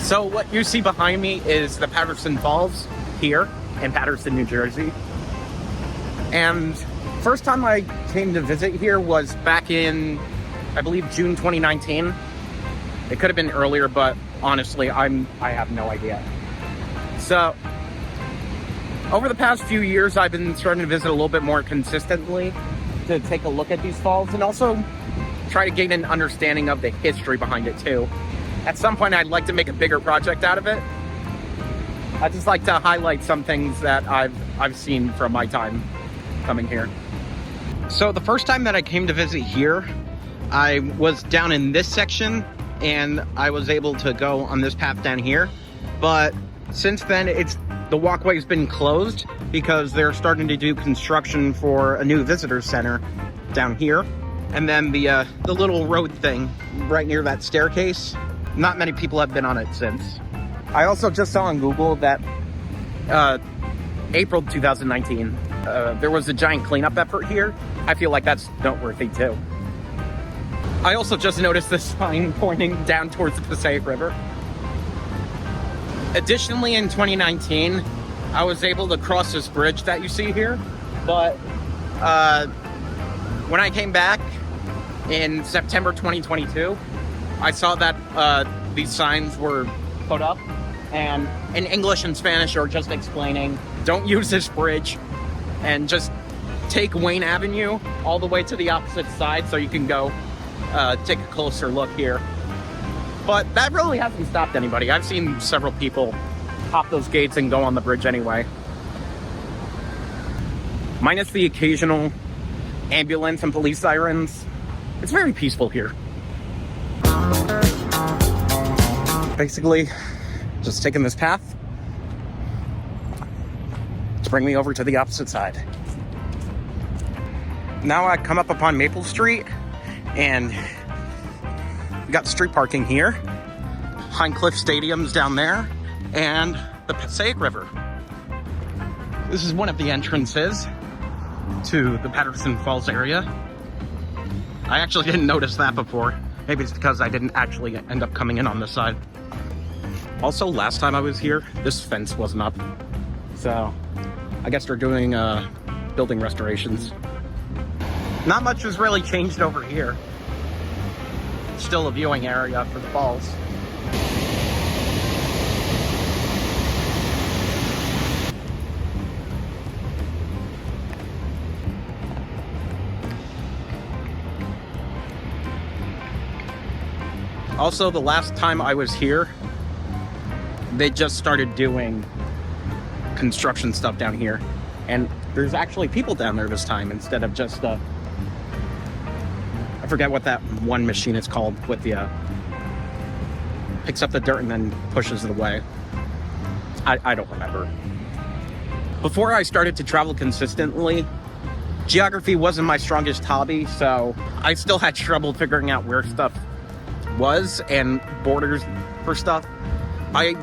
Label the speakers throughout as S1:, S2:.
S1: So what you see behind me is the Paterson Falls here in Paterson, New Jersey. And first time I came to visit here was back in, I believe, June 2019. It could have been earlier, but honestly, I have no idea. So over the past few years, I've been starting to visit a little bit more consistently to take a look at these falls and also try to gain an understanding of the history behind it too. At some point, I'd like to make a bigger project out of it. I just like to highlight some things that I've seen from my time coming here. So the first time that I came to visit here, I was down in this section and I was able to go on this path down here. But since then, the walkway's been closed because they're starting to do construction for a new visitor center down here. And then the little road thing right near that staircase, not many people have been on it since. I also just saw on Google that April 2019, there was a giant cleanup effort here. I feel like that's noteworthy too. I also just noticed this sign pointing down towards the Passaic River. Additionally, in 2019, I was able to cross this bridge that you see here, but when I came back in September 2022, I saw that these signs were put up, and in English and Spanish are just explaining, don't use this bridge, and just take Wayne Avenue all the way to the opposite side so you can go take a closer look here. But that really hasn't stopped anybody. I've seen several people hop those gates and go on the bridge anyway. Minus the occasional ambulance and police sirens, it's very peaceful here. Basically, just taking this path to bring me over to the opposite side. Now I come up upon Maple Street, and we got street parking here, Pine Cliff Stadium's down there, and the Passaic River. This is one of the entrances to the Paterson Falls area. I actually didn't notice that before. Maybe it's because I didn't actually end up coming in on this side. Also, last time I was here, this fence wasn't up. So, I guess they're doing building restorations. Not much has really changed over here. Still a viewing area for the falls. Also, the last time I was here, they just started doing construction stuff down here. And there's actually people down there this time instead of just, I forget what that one machine is called with the, picks up the dirt and then pushes it away. I don't remember. Before I started to travel consistently, geography wasn't my strongest hobby, so I still had trouble figuring out where stuff was and borders for stuff. I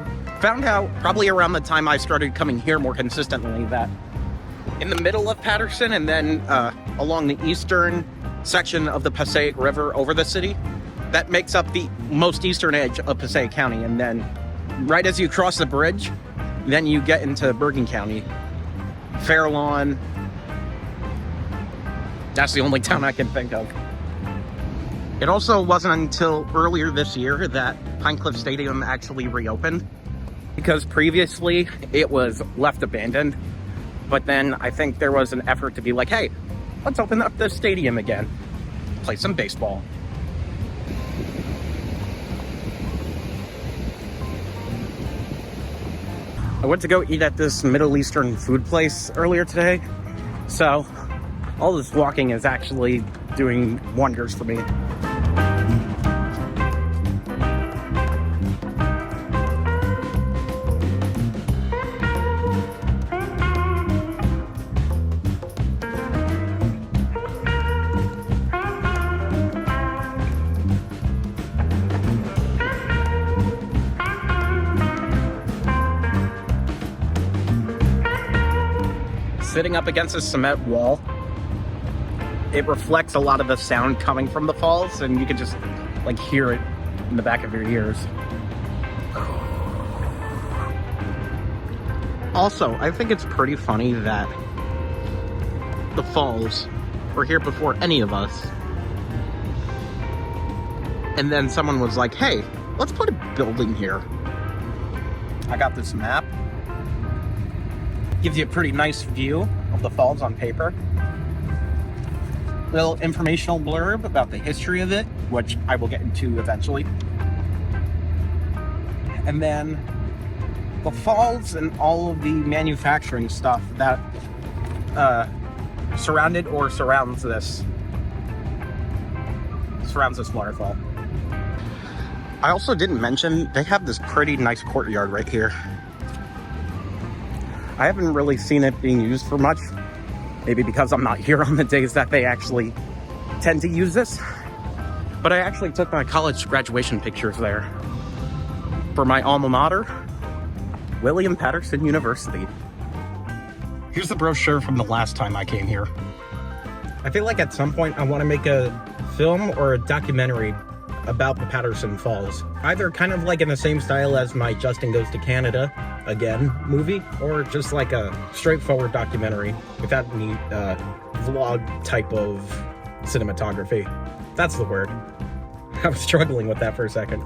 S1: found out probably around the time I started coming here more consistently that in the middle of Paterson and then along the eastern section of the Passaic River over the city, that makes up the most eastern edge of Passaic County. And then right as you cross the bridge, then you get into Bergen County. Fair Lawn. That's the only town I can think of. It also wasn't until earlier this year that Pine Cliff Stadium actually reopened, because previously it was left abandoned. But then I think there was an effort to be like, hey, let's open up the stadium again, play some baseball. I went to go eat at this Middle Eastern food place earlier today, so all this walking is actually doing wonders for me. Sitting up against a cement wall, it reflects a lot of the sound coming from the falls, and you can just like hear it in the back of your ears. Also, I think it's pretty funny that the falls were here before any of us. And then someone was like, hey, let's put a building here. I got this map. Gives you a pretty nice view of the falls on paper. Little informational blurb about the history of it, which I will get into eventually. And then the falls and all of the manufacturing stuff that surrounded or surrounds this waterfall. I also didn't mention they have this pretty nice courtyard right here. I haven't really seen it being used for much, maybe because I'm not here on the days that they actually tend to use this, but I actually took my college graduation pictures there for my alma mater, William Paterson University. Here's the brochure from the last time I came here. I feel like at some point I want to make a film or a documentary about the Paterson Falls. Either kind of like in the same style as my Justin Goes to Canada Again movie, or just like a straightforward documentary without any vlog type of cinematography. That's the word. I was struggling with that for a second.